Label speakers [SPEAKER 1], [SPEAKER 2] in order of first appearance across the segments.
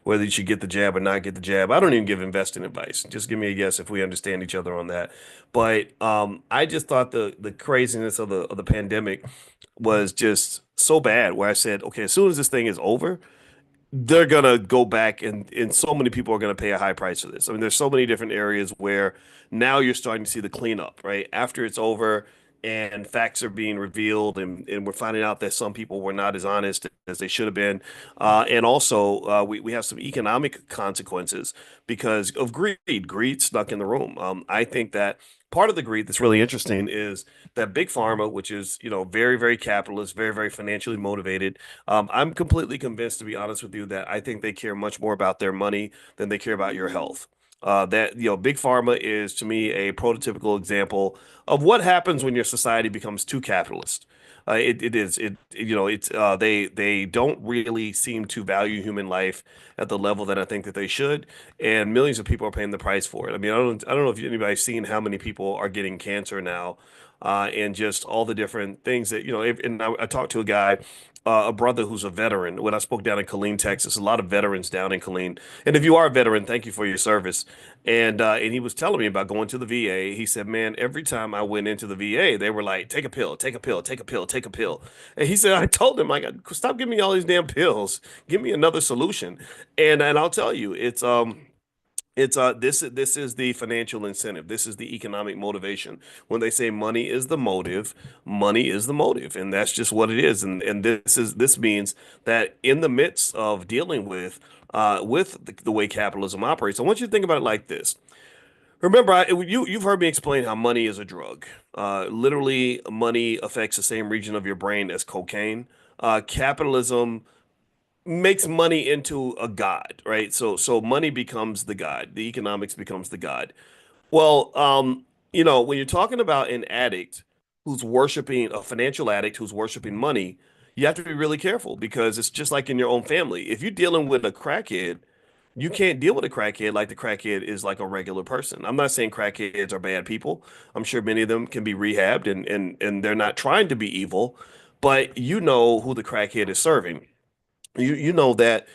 [SPEAKER 1] whether you should get the jab or not get the jab. I don't even give investing advice. Just give me a yes if we understand each other on that. But I just thought the craziness of the pandemic was just so bad. Where I said, okay, as soon as this thing is over, they're gonna go back and so many people are gonna pay a high price for this. I mean, there's so many different areas where now you're starting to see the cleanup, right? After it's over and facts are being revealed and we're finding out that some people were not as honest as they should have been. And also we have some economic consequences because of greed. Greed snuck in the room. I think that part of the greed that's really interesting is that big pharma, which is, very, very capitalist, very, very financially motivated. I'm completely convinced, to be honest with you, that I think they care much more about their money than they care about your health. That big pharma is to me a prototypical example of what happens when your society becomes too capitalist. It is it it's they don't really seem to value human life at the level that I think that they should, and millions of people are paying the price for it. I mean, I don't know if anybody's seen how many people are getting cancer now, and just all the different things that and I talked to a guy, a brother who's a veteran. When I spoke down in Killeen, Texas, a lot of veterans down in Killeen. And if you are a veteran, thank you for your service. And he was telling me about going to the VA. He said, "Man, every time I went into the VA, they were like, take a pill, take a pill, take a pill, take a pill." And he said, "I told him, like, stop giving me all these damn pills. Give me another solution." And I'll tell you, this is the financial incentive. This is the economic motivation. When they say money is the motive, money is the motive, and that's just what it is. And this means that in the midst of dealing with the way capitalism operates, I want you to think about it like this. Remember, you've heard me explain how money is a drug. Literally, money affects the same region of your brain as cocaine. Capitalism makes money into a god, right? So money becomes the god. The economics becomes the god. Well, when you're talking about an addict who's worshiping a financial addict who's worshiping money, you have to be really careful because it's just like in your own family. If you're dealing with a crackhead, you can't deal with a crackhead like the crackhead is like a regular person. I'm not saying crackheads are bad people. I'm sure many of them can be rehabbed and they're not trying to be evil, but you know who the crackhead is serving. You know that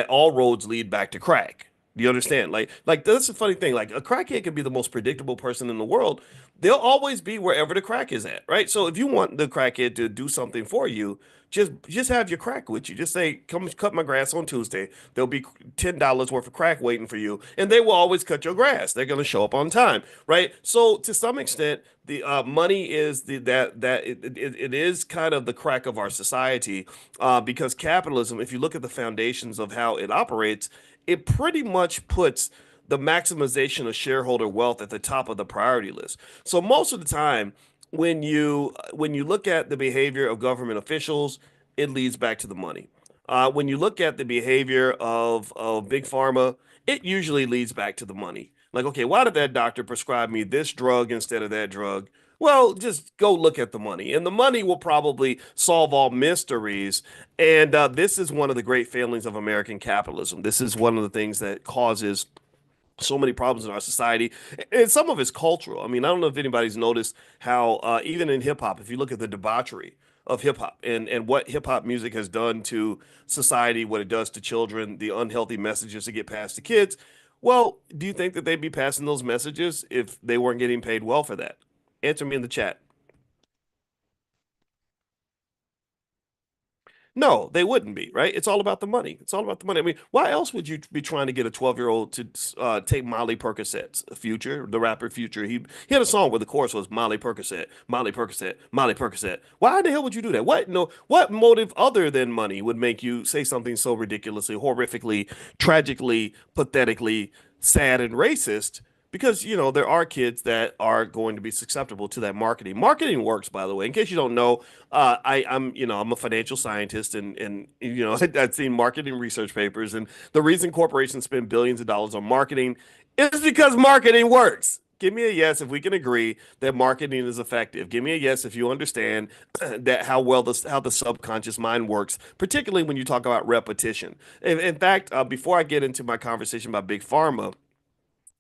[SPEAKER 1] all roads lead back to crack. Do you understand? Like that's a funny thing. Like a crackhead can be the most predictable person in the world. They'll always be wherever the crack is at, right? So if you want the crackhead to do something for you, just have your crack with you. Just say, "Come cut my grass on Tuesday." There'll be $10 worth of crack waiting for you, and they will always cut your grass. They're going to show up on time, right? So to some extent, the money is it is kind of the crack of our society, because capitalism, if you look at the foundations of how it operates, it pretty much puts the maximization of shareholder wealth at the top of the priority list. So most of the time, when you look at the behavior of government officials, it leads back to the money. When you look at the behavior of big pharma, it usually leads back to the money. Like, okay, why did that doctor prescribe me this drug instead of that drug? Well, just go look at the money, and the money will probably solve all mysteries. And this is one of the great failings of American capitalism. This is one of the things that causes so many problems in our society, and some of it's cultural. I mean, I don't know if anybody's noticed how even in hip hop, if you look at the debauchery of hip hop and what hip hop music has done to society, what it does to children, the unhealthy messages that get passed to kids. Well, do you think that they'd be passing those messages if they weren't getting paid well for that? Answer me in the chat. No, they wouldn't be, right? It's all about the money. It's all about the money. I mean, why else would you be trying to get a 12-year-old to take Molly Percocets? Future, the rapper Future, he had a song where the chorus was Molly Percocet, Molly Percocet, Molly Percocet. Why the hell would you do that? What motive other than money would make you say something so ridiculously, horrifically, tragically, pathetically sad and racist? Because there are kids that are going to be susceptible to that marketing. Marketing works, by the way. In case you don't know, I'm a financial scientist, and I've seen marketing research papers, and the reason corporations spend billions of dollars on marketing is because marketing works. Give me a yes if we can agree that marketing is effective. Give me a yes if you understand that how the subconscious mind works, particularly when you talk about repetition. In fact, before I get into my conversation about big pharma.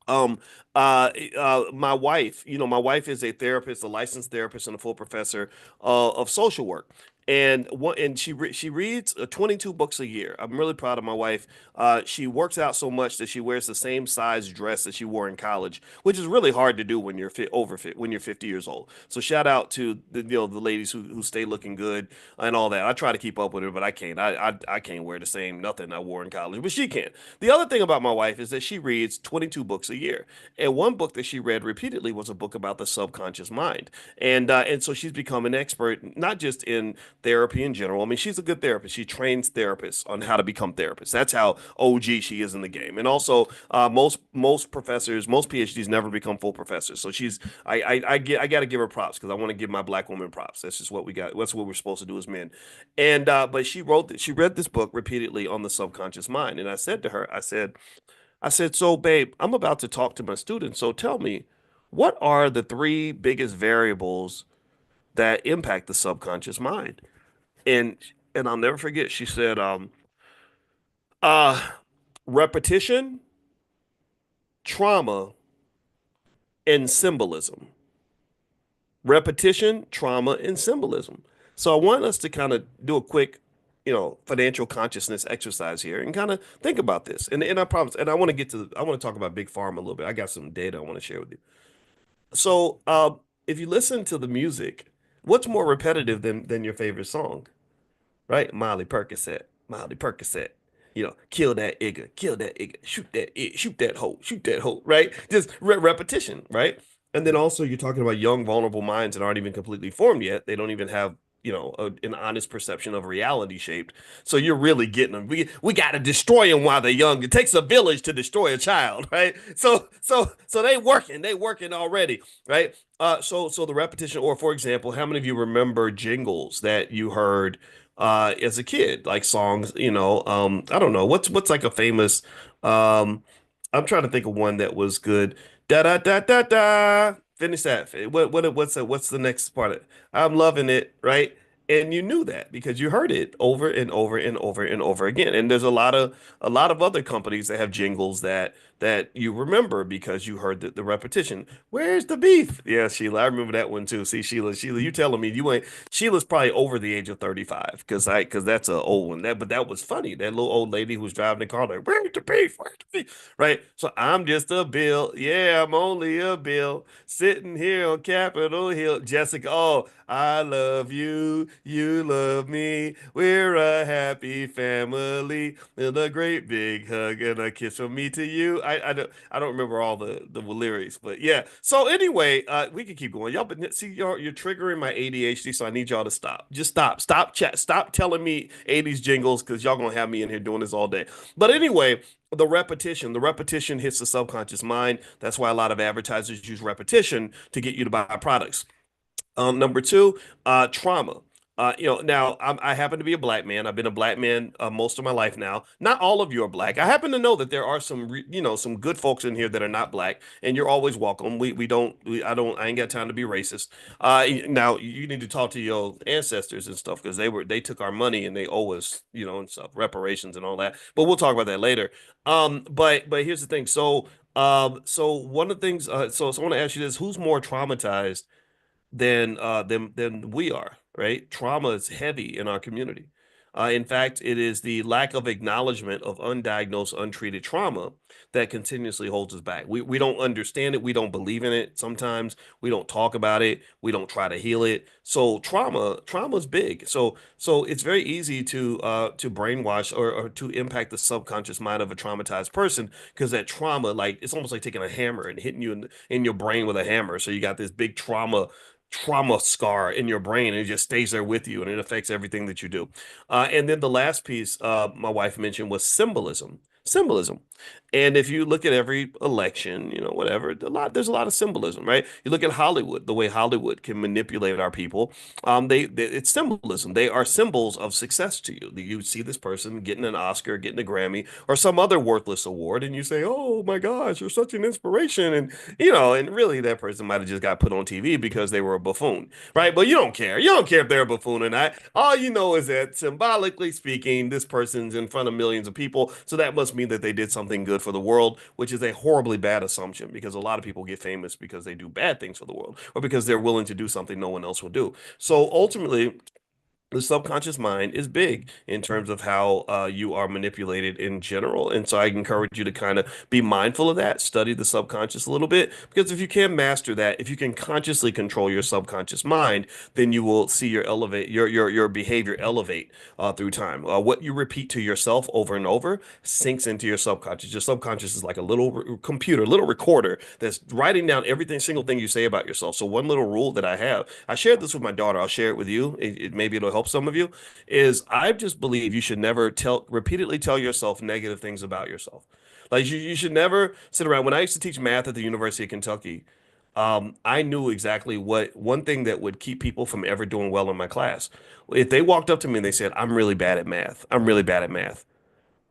[SPEAKER 1] Um, my wife is a therapist, a licensed therapist, and a full professor of social work. And she reads 22 books a year. I'm really proud of my wife. She works out so much that she wears the same size dress that she wore in college, which is really hard to do when you're when you're 50 years old. So shout out to the ladies who stay looking good and all that. I try to keep up with her, but I can't. I can't wear the same nothing I wore in college, but she can. The other thing about my wife is that she reads 22 books a year, and one book that she read repeatedly was a book about the subconscious mind, and so she's become an expert not just in therapy in general. I mean, she's a good therapist. She trains therapists on how to become therapists. That's how OG she is in the game. And also, most professors, most PhDs never become full professors. So I got to give her props because I want to give my black woman props. That's just what we got. That's what we're supposed to do as men. And but she read this book repeatedly on the subconscious mind. And I said to her, I said, so babe, I'm about to talk to my students. So tell me, what are the three biggest variables that impact the subconscious mind? And and I'll never forget, she said, uh, repetition, trauma, and symbolism. Repetition, trauma, and symbolism. So I want us to kind of do a quick, financial consciousness exercise here and kind of think about this. And I promise, and I want to talk about big pharma a little bit. I got some data I want to share with you. So if you listen to the music, what's more repetitive than your favorite song? Right? Miley Percocet, Miley Percocet. Kill that igga, shoot that hoe, shoot that hoe, right? Just repetition, right? And then also you're talking about young, vulnerable minds that aren't even completely formed yet. They don't even have, an honest perception of reality shaped. So you're really getting them. We got to destroy them while they're young. It takes a village to destroy a child, right? So they working already, right? So the repetition, or for example, how many of you remember jingles that you heard as a kid, like songs, I don't know, what's like a famous, I'm trying to think of one that was good. Da da da da da. Finish that. What's the next part of it? I'm loving it, right? And you knew that because you heard it over and over and over and over again. And there's a lot of other companies that have jingles that you remember because you heard the repetition. Where's the beef? Yeah, Sheila, I remember that one too. See, Sheila, you telling me you ain't Sheila's probably over the age of 35 because that's a old one. But that was funny. That little old lady who was driving the car like, where's the beef? Where's the beef? Right? So I'm just a bill. Yeah, I'm only a bill sitting here on Capitol Hill. Jessica, oh, I love you. You love me. We're a happy family. And a great big hug and a kiss from me to you. I don't remember all the lyrics, but yeah. So anyway, we can keep going. Y'all, but see, you're triggering my ADHD, so I need y'all to stop. Just stop. Stop chat. Stop telling me 80s jingles because y'all gonna have me in here doing this all day. But anyway, the repetition hits the subconscious mind. That's why a lot of advertisers use repetition to get you to buy products. Number two, trauma. Now I happen to be a black man. I've been a black man most of my life now. Not all of you are black. I happen to know that there are some good folks in here that are not black, and you're always welcome. We don't, I ain't got time to be racist. Now you need to talk to your ancestors and stuff because they took our money and they owe us, and stuff, reparations and all that. But we'll talk about that later. But here's the thing. So one of the things, so I want to ask you this: who's more traumatized than we are, right? Trauma is heavy in our community. In fact, it is the lack of acknowledgement of undiagnosed, untreated trauma that continuously holds us back. We don't understand it. We don't believe in it. Sometimes we don't talk about it. We don't try to heal it. So trauma is big. So it's very easy to brainwash or to impact the subconscious mind of a traumatized person because that trauma, like it's almost like taking a hammer and hitting you in your brain with a hammer. So you got this big trauma scar in your brain and it just stays there with you and it affects everything that you do. And then the last piece my wife mentioned was symbolism. Symbolism. And if you look at every election, whatever, there's a lot of symbolism, right? You look at Hollywood, the way Hollywood can manipulate our people. It's symbolism. They are symbols of success to you. You see this person getting an Oscar, getting a Grammy, or some other worthless award, and you say, "Oh my gosh, you're such an inspiration." And really that person might have just got put on TV because they were a buffoon, right? But you don't care. You don't care if they're a buffoon or not. All you know is that symbolically speaking, this person's in front of millions of people, so that must mean that they did something good for the world, which is a horribly bad assumption because a lot of people get famous because they do bad things for the world or because they're willing to do something no one else will do. So ultimately, The subconscious mind is big in terms of how you are manipulated in general. And so I encourage you to kind of be mindful of that, study the subconscious a little bit, because if you can master that, if you can consciously control your subconscious mind, then you will see your behavior elevate through time. What you repeat to yourself over and over sinks into your subconscious. Your subconscious is like a little computer, little recorder that's writing down everything, single thing you say about yourself. So one little rule that I have, I shared this with my daughter. I'll share it with you. Maybe it'll help some of you. Is I just believe you should never repeatedly tell yourself negative things about yourself. Like you should never sit around. When I used to teach math at the University of Kentucky, I knew exactly what one thing that would keep people from ever doing well in my class. If they walked up to me and they said, "I'm really bad at math. I'm really bad at math."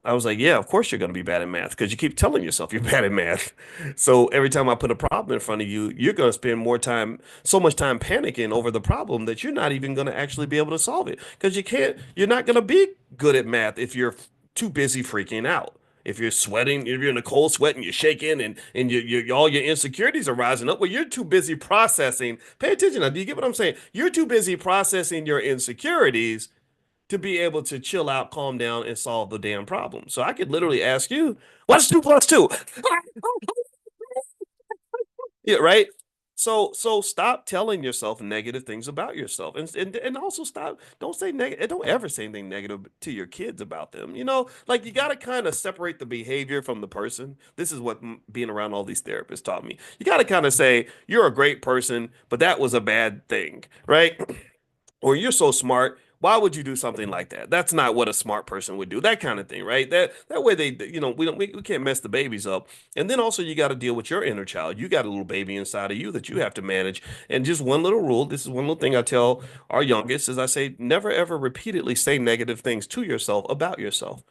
[SPEAKER 1] I was like, yeah, of course you're going to be bad at math because you keep telling yourself you're bad at math. So every time I put a problem in front of you, you're going to spend more time, so much time panicking over the problem that you're not even going to actually be able to solve it because you're not going to be good at math if you're too busy freaking out. If you're sweating, if you're in a cold sweat and you're shaking and all your insecurities are rising up, well, you're too busy processing. Pay attention now. Do you get what I'm saying? You're too busy processing your insecurities to be able to chill out, calm down, and solve the damn problem. So I could literally ask you, what's two plus two? Yeah, right. So stop telling yourself negative things about yourself, and also stop. Don't say negative. Don't ever say anything negative to your kids about them. Like you got to kind of separate the behavior from the person. This is what being around all these therapists taught me. You got to kind of say you're a great person, but that was a bad thing, right? Or you're so smart. Why would you do something like that? That's not what a smart person would do. That kind of thing, right? That way we can't mess the babies up. And then also you got to deal with your inner child. You got a little baby inside of you that you have to manage. And just one little rule, this is one little thing I tell our youngest is I say never ever repeatedly say negative things to yourself about yourself.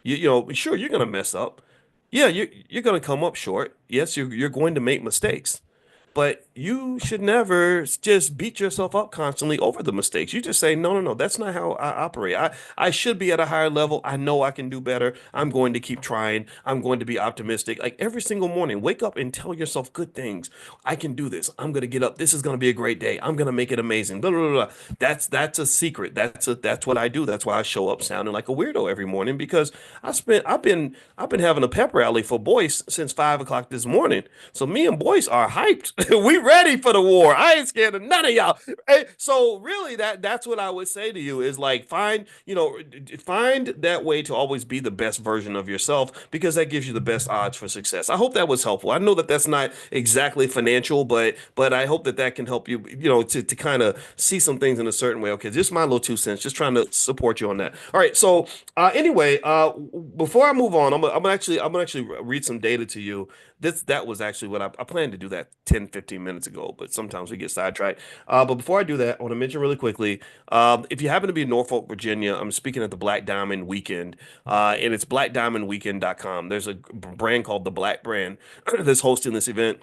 [SPEAKER 1] Sure you're gonna mess up. Yeah, you're gonna come up short. Yes, you're going to make mistakes. But you should never just beat yourself up constantly over the mistakes. You just say, no, no, no, that's not how I operate. I should be at a higher level. I know I can do better. I'm going to keep trying. I'm going to be optimistic. Like every single morning, wake up and tell yourself good things. I can do this. I'm going to get up. This is going to be a great day. I'm going to make it amazing. Blah, blah, blah, blah. That's a secret. That's what I do. That's why I show up sounding like a weirdo every morning because I've been having a pep rally for Boyce since 5 o'clock this morning. So me and Boyce are hyped. We ready for the war. I ain't scared of none of y'all. Right? So really that's what I would say to you is like find that way to always be the best version of yourself because that gives you the best odds for success. I hope that was helpful. I know that that's not exactly financial, but I hope that that can help you, to kind of see some things in a certain way. Okay, just my little 2 cents, just trying to support you on that. All right, so anyway, before I move on, I'm gonna actually read some data to you. That was actually what I planned to do that 10, 15 minutes ago, but sometimes we get sidetracked. But before I do that, I want to mention really quickly, if you happen to be in Norfolk, Virginia, I'm speaking at the Black Diamond Weekend, and it's blackdiamondweekend.com. There's a brand called the Black Brand that's hosting this event.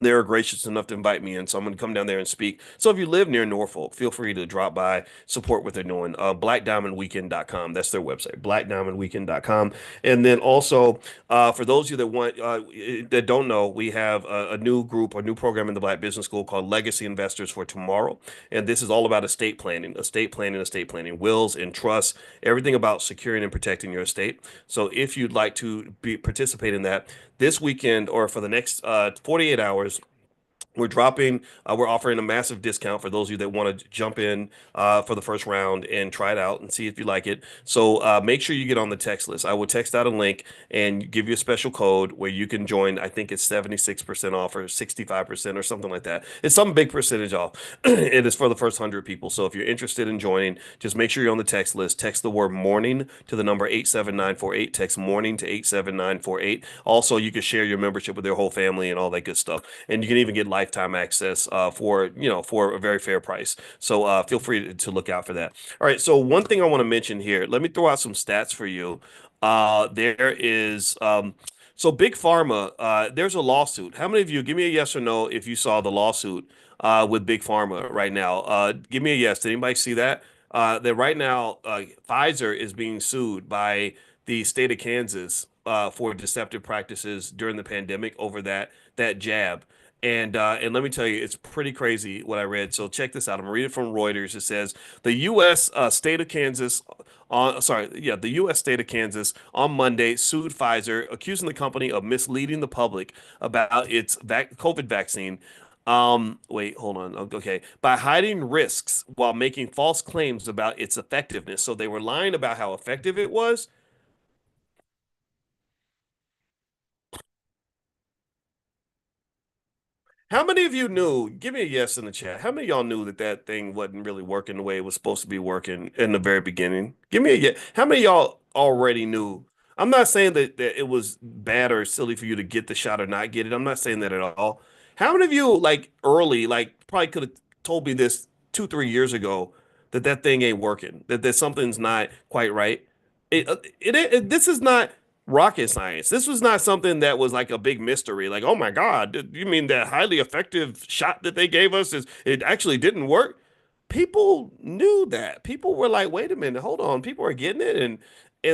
[SPEAKER 1] They were gracious enough to invite me in, so I'm going to come down there and speak. So if you live near Norfolk, feel free to drop by, support what they're doing. Blackdiamondweekend.com. That's their website, blackdiamondweekend.com. And then also, for those of you that that don't know, we have a new group, a new program in the Black Business School called Legacy Investors for Tomorrow. And this is all about estate planning, wills and trusts, everything about securing and protecting your estate. So if you'd like to participate in that, this weekend or for the next 48 hours, we're offering a massive discount for those of you that want to jump in for the first round and try it out and see if you like it. So make sure you get on the text list. I will text out a link and give you a special code where you can join. I think it's 76% off or 65% or something like that. It's some big percentage off. It is for the first 100 people. So if you're interested in joining, just make sure you're on the text list. Text the word morning to the number 87948. Text morning to 87948. Also, you can share your membership with your whole family and all that good stuff. And you can even get lifetime access for a very fair price. So feel free to look out for that. All right. So one thing I want to mention here, let me throw out some stats for you. There is so Big Pharma. There's a lawsuit. How many of you give me a yes or no if you saw the lawsuit with Big Pharma right now? Give me a yes. Did anybody see that? That right now, Pfizer is being sued by the state of Kansas for deceptive practices during the pandemic over that jab. And let me tell you, it's pretty crazy what I read. So check this out. I'm gonna read it from Reuters. It says the U.S. State of Kansas, the U.S. state of Kansas on Monday sued Pfizer, accusing the company of misleading the public about its COVID vaccine. Wait, hold on. Okay, by hiding risks while making false claims about its effectiveness. So they were lying about how effective it was. How many of you knew? Give me a yes in the chat. How many of y'all knew that that thing wasn't really working the way it was supposed to be working in the very beginning? Give me a yes. How many of y'all already knew? I'm not saying that it was bad or silly for you to get the shot or not get it. I'm not saying that at all. How many of you, like early, like probably could have told me this 2, 3 years ago that that thing ain't working, that something's not quite right? This is not rocket science. This was not something that was like a big mystery. Like, oh my God, you mean that highly effective shot that they gave us is it actually didn't work? People knew that. People were like, wait a minute, hold on. People are getting it and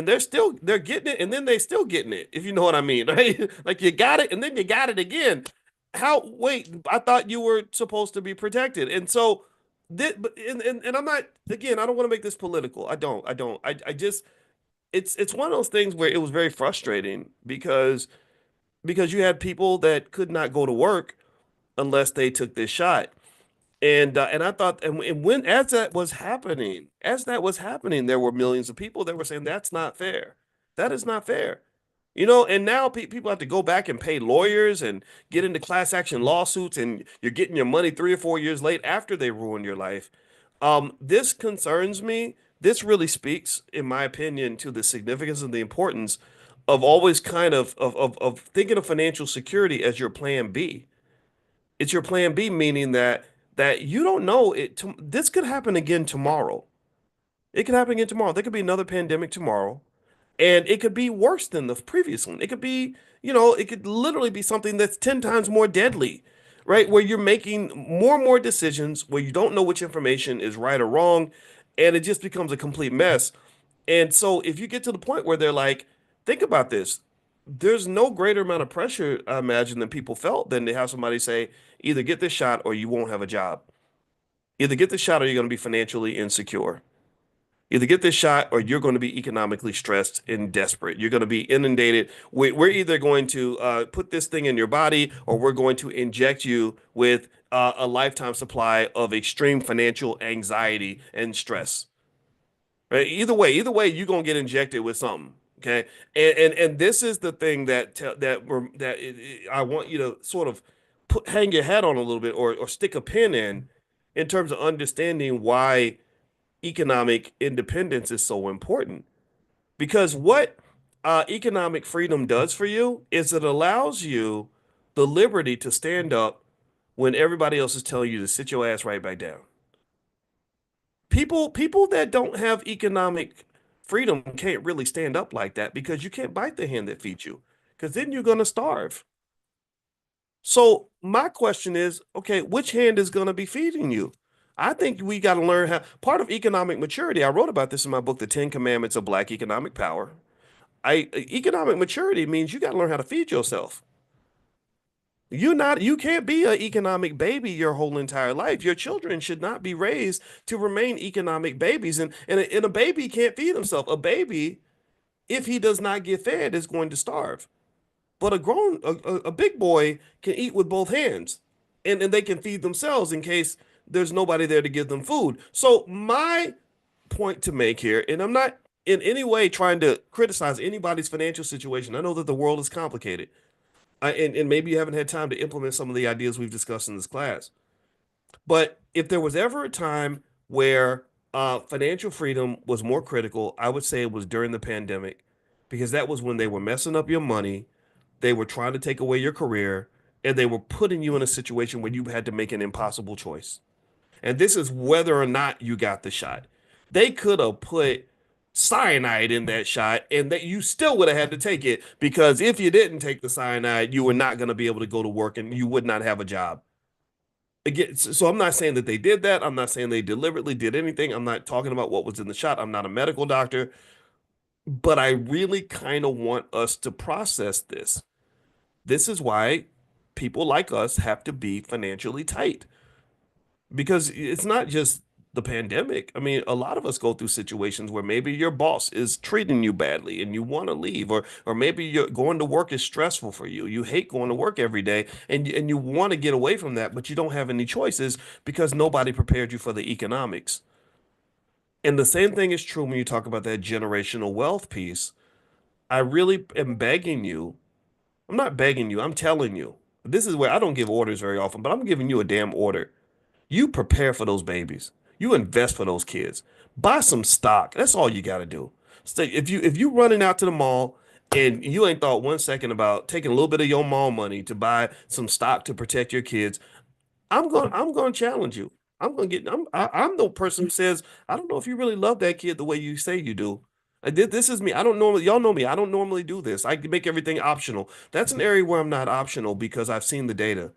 [SPEAKER 1] they're getting it and then they still getting it, if you know what I mean, right? Like you got it and then you got it again. Wait, I thought you were supposed to be protected. And so and I'm not again, I don't want to make this political. I just it's one of those things where it was very frustrating because you had people that could not go to work unless they took this shot. And I thought and when as that was happening, there were millions of people that were saying that's not fair. That is not fair. And now people have to go back and pay lawyers and get into class action lawsuits, and you're getting your money 3 or 4 years late after they ruined your life. This concerns me. This really speaks, in my opinion, to the significance and the importance of always kind of thinking of financial security as your plan B. It's your plan B, meaning that you don't know this could happen again tomorrow. It could happen again tomorrow. There could be another pandemic tomorrow, and it could be worse than the previous one. It could be, it could literally be something that's 10 times more deadly, right? Where you're making more and more decisions where you don't know which information is right or wrong, and it just becomes a complete mess. And so if you get to the point where they're like, think about this, there's no greater amount of pressure, I imagine, than people felt than to have somebody say, either get this shot or you won't have a job. Either get this shot or you're going to be financially insecure. Either get this shot or you're going to be economically stressed and desperate. You're going to be inundated. We're either going to put this thing in your body or we're going to inject you with a lifetime supply of extreme financial anxiety and stress. Right? Either way, you're gonna get injected with something. Okay, and this is the thing I want you to sort of hang your hat on a little bit or stick a pin in terms of understanding why economic independence is so important. Because what economic freedom does for you is it allows you the liberty to stand up when everybody else is telling you to sit your ass right back down. People that don't have economic freedom can't really stand up like that because you can't bite the hand that feeds you because then you're going to starve. So my question is, okay, which hand is going to be feeding you? I think we got to learn how part of economic maturity. I wrote about this in my book, The 10 Commandments of Black Economic Power. Economic maturity means you got to learn how to feed yourself. You can't be an economic baby your whole entire life. Your children should not be raised to remain economic babies. And a baby can't feed himself. A baby, if he does not get fed, is going to starve. But a big boy can eat with both hands and they can feed themselves in case there's nobody there to give them food. So my point to make here, and I'm not in any way trying to criticize anybody's financial situation. I know that the world is complicated. And maybe you haven't had time to implement some of the ideas we've discussed in this class. But if there was ever a time where financial freedom was more critical, I would say it was during the pandemic, because that was when they were messing up your money, they were trying to take away your career, and they were putting you in a situation where you had to make an impossible choice. And this is whether or not you got the shot. They could have put cyanide in that shot and that you still would have had to take it because if you didn't take the cyanide, you were not going to be able to go to work and you would not have a job. Again, so I'm not saying that they did that. I'm not saying they deliberately did anything. I'm not talking about what was in the shot. I'm not a medical doctor, but I really kind of want us to process this. This is why people like us have to be financially tight because it's not just the pandemic. I mean, a lot of us go through situations where maybe your boss is treating you badly and you want to leave, or maybe you're going to work is stressful for you. You hate going to work every day and you want to get away from that, but you don't have any choices because nobody prepared you for the economics. And the same thing is true when you talk about that generational wealth piece. I really am begging you. I'm not begging you, I'm telling you. This is where I don't give orders very often, but I'm giving you a damn order. You prepare for those babies. You invest for those kids. Buy some stock. That's all you got to do. Stay, if you running out to the mall and you ain't thought 1 second about taking a little bit of your mall money to buy some stock to protect your kids, I'm going to challenge you. I'm going to get I'm the person who says, I don't know if you really love that kid the way you say you do. This is me. I don't normally, y'all know me. I don't normally do this. I make everything optional. That's an area where I'm not optional because I've seen the data.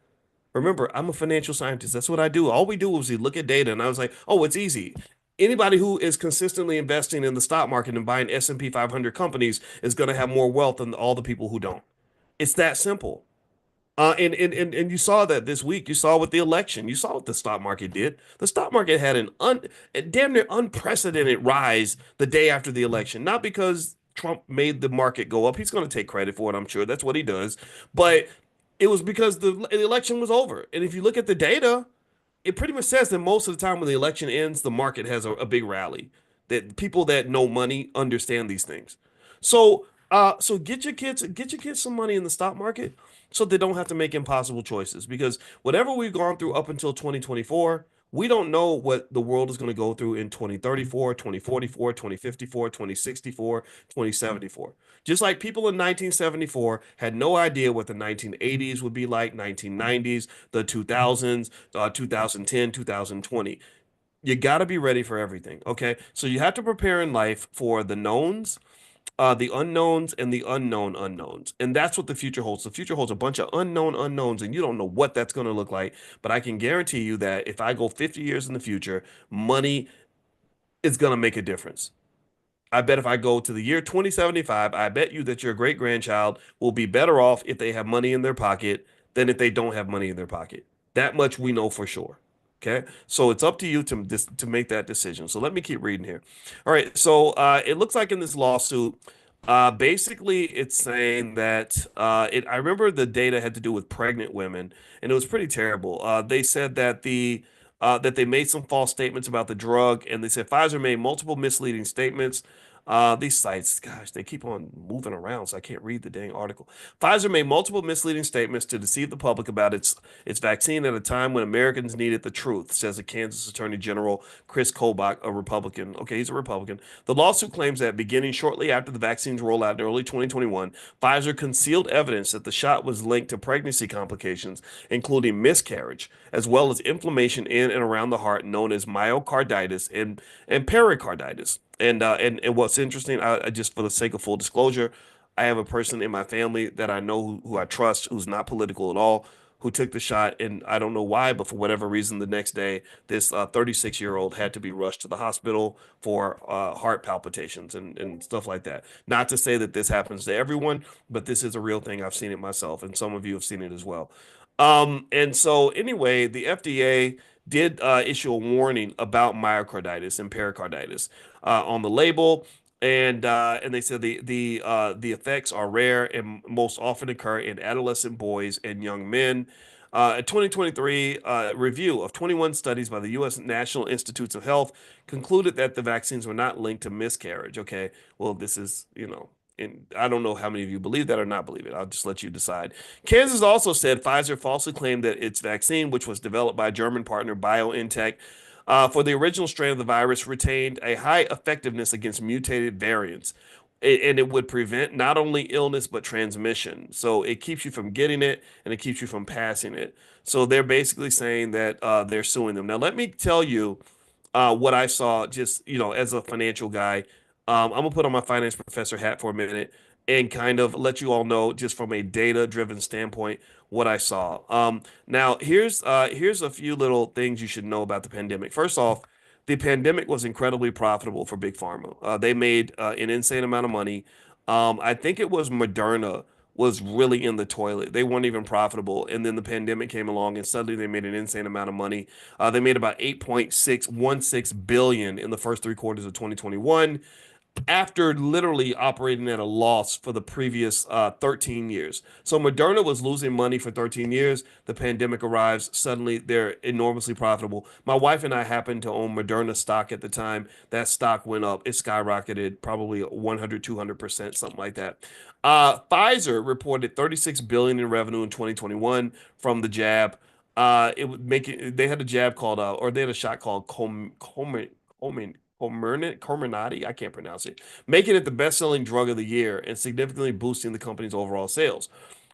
[SPEAKER 1] Remember, I'm a financial scientist. That's what I do. All we do is we look at data, and I was like, oh, it's easy. Anybody who is consistently investing in the stock market and buying S&P 500 companies is going to have more wealth than all the people who don't. It's that simple. And you saw that this week. You saw with the election. You saw what the stock market did. The stock market had a damn near unprecedented rise the day after the election. Not because Trump made the market go up. He's going to take credit for it, I'm sure. That's what he does. But it was because the election was over. And if you look at the data, it pretty much says that most of the time when the election ends, the market has a big rally. That people that know money understand these things. So get your kids some money in the stock market so they don't have to make impossible choices. Because whatever we've gone through up until 2024, we don't know what the world is going to go through in 2034, 2044, 2054, 2064, 2074. Just like people in 1974 had no idea what the 1980s would be like, 1990s, the 2000s, 2010, 2020. You got to be ready for everything. Okay. So you have to prepare in life for the knowns, the unknowns, and the unknown unknowns. And that's what the future holds. The future holds a bunch of unknown unknowns, and you don't know what that's going to look like. But I can guarantee you that if I go 50 years in the future, money is going to make a difference. I bet if I go to the year 2075, I bet you that your great grandchild will be better off if they have money in their pocket than if they don't have money in their pocket. That much we know for sure. Okay, so it's up to you to make that decision. So let me keep reading here. All right, so it looks like in this lawsuit, basically it's saying that I remember the data had to do with pregnant women, and it was pretty terrible. They said that that they made some false statements about the drug, and they said Pfizer made multiple misleading statements. These sites, gosh, they keep on moving around, so I can't read the dang article. Pfizer made multiple misleading statements to deceive the public about its vaccine at a time when Americans needed the truth, says the Kansas Attorney General Chris Kobach, a Republican. Okay, he's a Republican. The lawsuit claims that beginning shortly after the vaccine's rollout in early 2021, Pfizer concealed evidence that the shot was linked to pregnancy complications, including miscarriage, as well as inflammation in and around the heart known as myocarditis and pericarditis. And what's interesting, I just for the sake of full disclosure, I have a person in my family that I know who I trust, who's not political at all, who took the shot, and I don't know why, but for whatever reason, the next day, this 36-year-old had to be rushed to the hospital for heart palpitations and stuff like that. Not to say that this happens to everyone, but this is a real thing. I've seen it myself, and some of you have seen it as well. And so anyway, the FDA did issue a warning about myocarditis and pericarditis on the label, and they said the effects are rare and most often occur in adolescent boys and young men. A 2023 review of 21 studies by the U.S. National Institutes of Health concluded that the vaccines were not linked to miscarriage. Okay, well, this is, and I don't know how many of you believe that or not believe it. I'll just let you decide. Kansas also said Pfizer falsely claimed that its vaccine, which was developed by German partner BioNTech, for the original strain of the virus retained a high effectiveness against mutated variants. And it would prevent not only illness but transmission. So it keeps you from getting it and it keeps you from passing it. So they're basically saying that they're suing them. Now, let me tell you what I saw just, as a financial guy. I'm gonna put on my finance professor hat for a minute and kind of let you all know just from a data-driven standpoint what I saw. Now here's a few little things you should know about the pandemic. First off, the pandemic was incredibly profitable for Big Pharma. They made an insane amount of money. I think it was Moderna was really in the toilet. They weren't even profitable. And then the pandemic came along and suddenly they made an insane amount of money. They made about 8.616 billion in the first 3 quarters of 2021 after literally operating at a loss for the previous 13 years. So Moderna was losing money for 13 years. The pandemic arrives. Suddenly, they're enormously profitable. My wife and I happened to own Moderna stock at the time. That stock went up. It skyrocketed probably 100, 200%, something like that. Pfizer reported 36 billion in revenue in 2021 from the jab. It would make it. They had a jab called, or they had a shot called Comirnaty, I can't pronounce it, making it the best-selling drug of the year and significantly boosting the company's overall sales.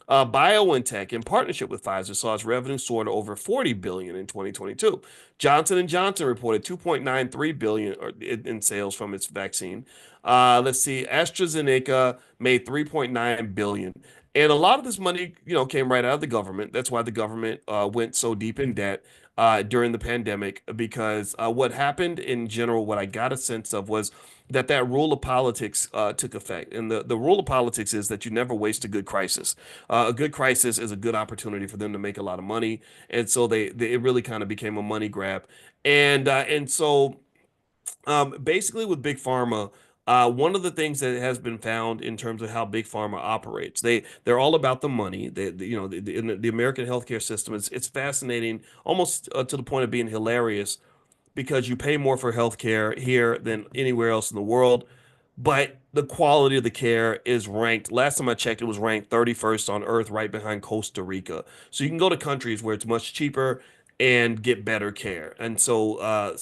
[SPEAKER 1] BioNTech, in partnership with Pfizer, saw its revenue soar to over 40 billion in 2022. Johnson & Johnson reported 2.93 billion in sales from its vaccine. Let's see, AstraZeneca made 3.9 billion. And a lot of this money, came right out of the government. That's why the government went so deep in debt during the pandemic, because what happened in general, what I got a sense of was that rule of politics took effect. And the rule of politics is that you never waste a good crisis. A good crisis is a good opportunity for them to make a lot of money. And so it really kind of became a money grab. And so basically with Big Pharma, one of the things that has been found in terms of how Big Pharma operates, they're all about the money. In the American healthcare system, it's fascinating, almost to the point of being hilarious, because you pay more for healthcare here than anywhere else in the world, but the quality of the care is ranked. Last time I checked, it was ranked 31st on earth, right behind Costa Rica. So you can go to countries where it's much cheaper and get better care. And so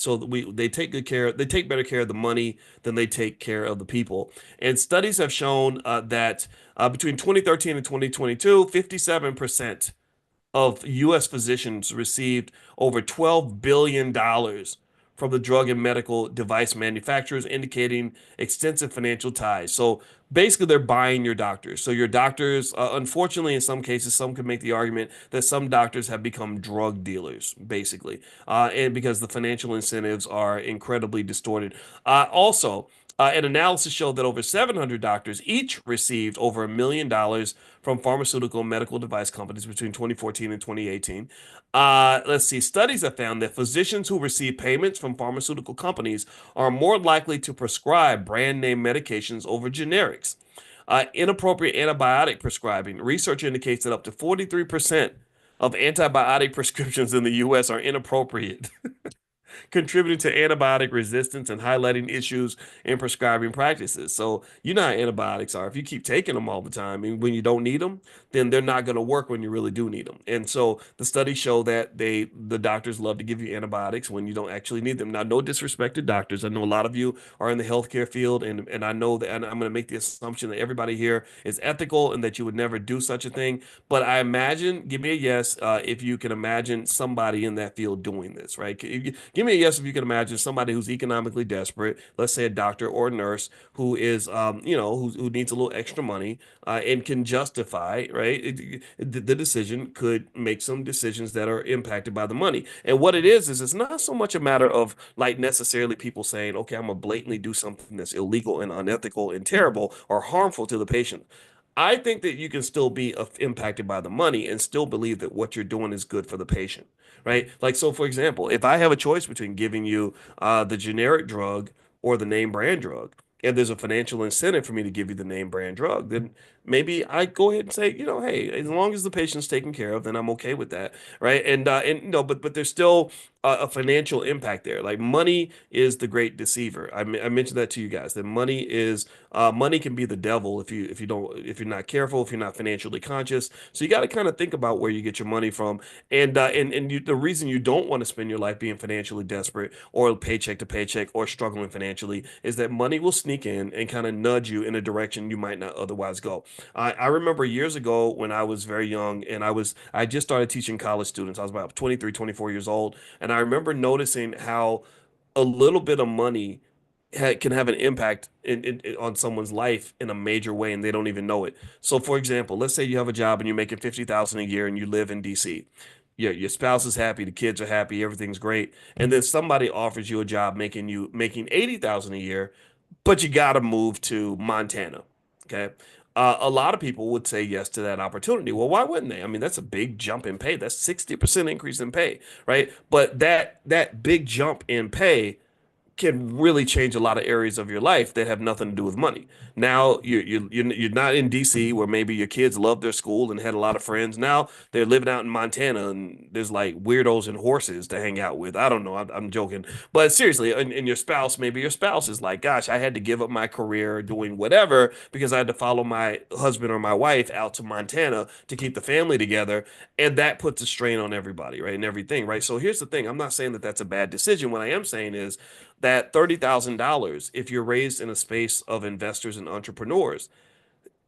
[SPEAKER 1] they take good care. They take better care of the money than they take care of the people. And studies have shown that between 2013 and 2022, 57% of U.S. physicians received over $12 billion from the drug and medical device manufacturers, indicating extensive financial ties. So basically, they're buying your doctors. So your doctors, unfortunately, in some cases, some could make the argument that some doctors have become drug dealers, basically, and because the financial incentives are incredibly distorted. An analysis showed that over 700 doctors each received over $1 million from pharmaceutical and medical device companies between 2014 and 2018. Let's see. Studies have found that physicians who receive payments from pharmaceutical companies are more likely to prescribe brand name medications over generics. Inappropriate antibiotic prescribing. Research indicates that up to 43% of antibiotic prescriptions in the U.S. are inappropriate, contributing to antibiotic resistance and highlighting issues in prescribing practices. So you know how antibiotics are. If you keep taking them all the time and when you don't need them, then they're not going to work when you really do need them. And so the studies show that the doctors love to give you antibiotics when you don't actually need them. Now, no disrespect to doctors. I know a lot of you are in the healthcare field, and I know that, and I'm going to make the assumption that everybody here is ethical and that you would never do such a thing. But I imagine, give me a yes, if you can imagine somebody in that field doing this, right? Give me a yes if you can imagine somebody who's economically desperate, let's say a doctor or a nurse who is, who needs a little extra money and can justify, right? The decision could make some decisions that are impacted by the money. And what it is it's not so much a matter of like necessarily people saying, okay, I'm gonna blatantly do something that's illegal and unethical and terrible or harmful to the patient. I think that you can still be impacted by the money and still believe that what you're doing is good for the patient, right? Like, so for example, if I have a choice between giving you the generic drug or the name brand drug, and there's a financial incentive for me to give you the name brand drug, then maybe I go ahead and say, hey, as long as the patient's taken care of, then I'm okay with that, right? And but there's still a financial impact there. Like money is the great deceiver. I mentioned that to you guys. That money can be the devil if you're not careful, if you're not financially conscious. So you got to kind of think about where you get your money from, the reason you don't want to spend your life being financially desperate or paycheck to paycheck or struggling financially is that money will sneak in and kind of nudge you in a direction you might not otherwise go. I remember years ago when I was very young and I just started teaching college students. I was about 23, 24 years old, and I remember noticing how a little bit of money can have an impact on someone's life in a major way and they don't even know it. So for example, let's say you have a job and you're making 50,000 a year and you live in DC. Your spouse is happy, the kids are happy, everything's great. And then somebody offers you a job making 80,000 a year, but you got to move to Montana. Okay. a lot of people would say yes to that opportunity. Well, why wouldn't they? I mean, that's a big jump in pay. That's 60% increase in pay, right? But that big jump in pay can really change a lot of areas of your life that have nothing to do with money. Now you're not in DC where maybe your kids loved their school and had a lot of friends. Now they're living out in Montana and there's like weirdos and horses to hang out with. I don't know. I'm joking, but seriously, and your spouse, maybe your spouse is like, gosh, I had to give up my career doing whatever because I had to follow my husband or my wife out to Montana to keep the family together, and that puts a strain on everybody, right, and everything, right. So here's the thing: I'm not saying that that's a bad decision. What I am saying is that $30,000, if you're raised in a space of investors and entrepreneurs,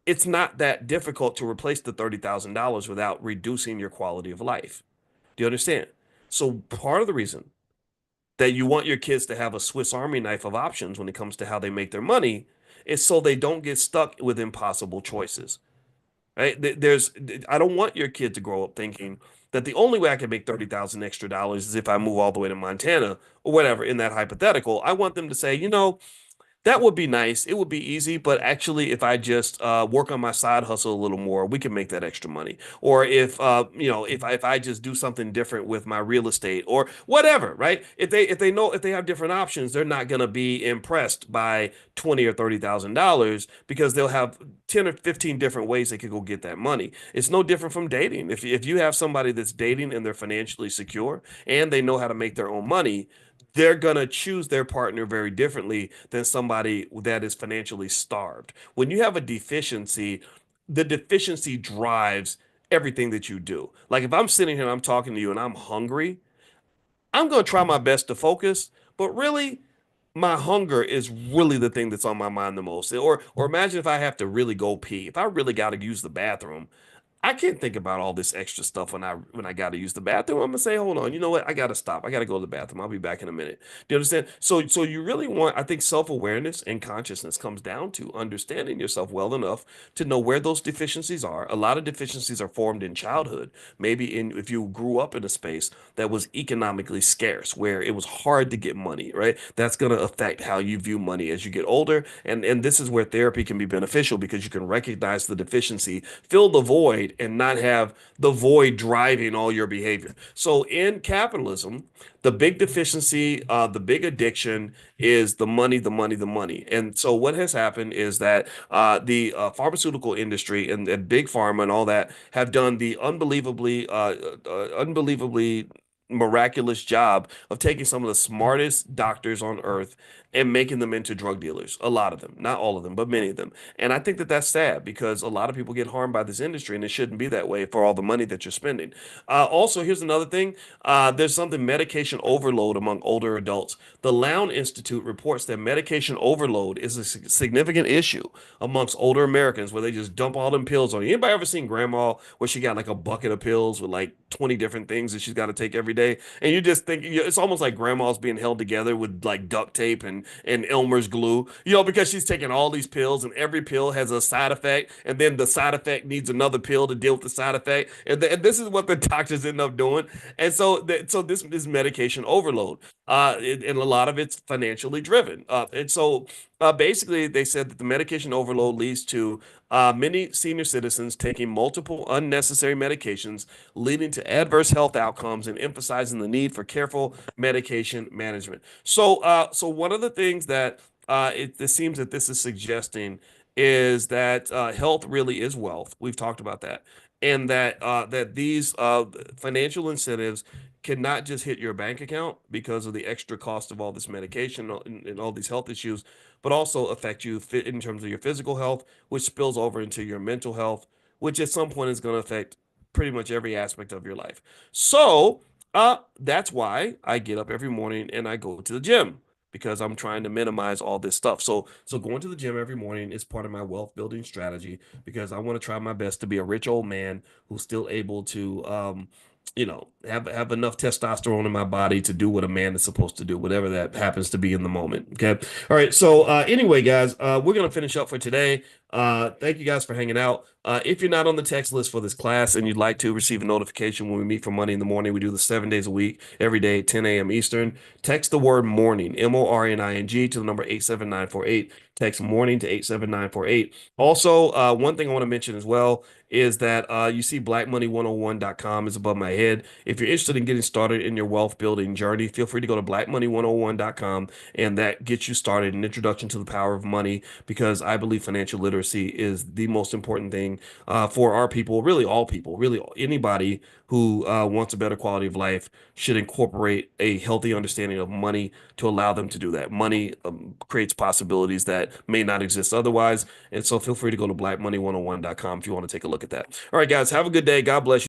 [SPEAKER 1] it's not that difficult to replace the $30,000 without reducing your quality of life. Do you understand? So part of the reason that you want your kids to have a Swiss Army knife of options when it comes to how they make their money is so they don't get stuck with impossible choices. Right? I don't want your kid to grow up thinking that the only way I can make 30,000 extra dollars is if I move all the way to Montana or whatever in that hypothetical. I want them to say, that would be nice. It would be easy, but actually, if I just work on my side hustle a little more, we can make that extra money. Or if if I just do something different with my real estate or whatever, right? If they have different options, they're not going to be impressed by 20 or $30,000 because they'll have 10 or 15 different ways they could go get that money. It's no different from dating. If you have somebody that's dating and they're financially secure and they know how to make their own money, they're going to choose their partner very differently than somebody that is financially starved. When you have a deficiency, the deficiency drives everything that you do. Like if I'm sitting here and I'm talking to you and I'm hungry, I'm going to try my best to focus, but really my hunger is really the thing that's on my mind the most. Or imagine if I have to really go pee. If I really got to use the bathroom, I can't think about all this extra stuff when I got to use the bathroom. I'm gonna say, hold on, you know what? I gotta stop. I gotta go to the bathroom. I'll be back in a minute. Do you understand? So you really want, I think self-awareness and consciousness comes down to understanding yourself well enough to know where those deficiencies are. A lot of deficiencies are formed in childhood. Maybe in if you grew up in a space that was economically scarce, where it was hard to get money, right? That's gonna affect how you view money as you get older. And this is where therapy can be beneficial because you can recognize the deficiency, fill the void, and not have the void driving all your behavior. So in capitalism, the big deficiency, the big addiction is the money, the money, the money. And so what has happened is that the pharmaceutical industry and big pharma and all that have done the unbelievably miraculous job of taking some of the smartest doctors on earth and making them into drug dealers. A lot of them, not all of them, but many of them. And I think that that's sad because a lot of people get harmed by this industry, and it shouldn't be that way for all the money that you're spending. Also, here's another thing. There's something medication overload among older adults. The Lown Institute reports that medication overload is a significant issue amongst older Americans where they just dump all them pills on you. Anybody ever seen grandma where she got like a bucket of pills with like 20 different things that she's got to take every day? And you just think it's almost like grandma's being held together with like duct tape and Elmer's glue, because she's taking all these pills and every pill has a side effect, and then the side effect needs another pill to deal with the side effect, and this is what the doctors end up doing. And so this is medication overload, and a lot of it's financially driven. And so basically, they said that the medication overload leads to many senior citizens taking multiple unnecessary medications, leading to adverse health outcomes and emphasizing the need for careful medication management. So one of the things that it seems that this is suggesting is that health really is wealth. We've talked about that, and that these financial incentives cannot just hit your bank account because of the extra cost of all this medication and all these health issues, but also affect you in terms of your physical health, which spills over into your mental health, which at some point is going to affect pretty much every aspect of your life. So, that's why I get up every morning and I go to the gym because I'm trying to minimize all this stuff. So going to the gym every morning is part of my wealth building strategy because I want to try my best to be a rich old man who's still able to have enough testosterone in my body to do what a man is supposed to do, whatever that happens to be in the moment. Okay. All right. So anyway, guys, we're gonna finish up for today. Thank you guys for hanging out. If you're not on the text list for this class and you'd like to receive a notification when we meet for Money in the Morning, we do this 7 days a week, every day, 10 a.m. Eastern. Text the word morning, MORNING, to the number 87948. Text morning to 87948. Also, one thing I want to mention as well is that you see blackmoney101.com is above my head. If you're interested in getting started in your wealth building journey, feel free to go to blackmoney101.com, and that gets you started, an introduction to the power of money, because I believe financial literacy is the most important thing for our people, really all people, really anybody who wants a better quality of life should incorporate a healthy understanding of money to allow them to do that. Money creates possibilities that may not exist otherwise. And so feel free to go to blackmoney101.com if you want to take a look at that. All right, guys, have a good day. God bless you.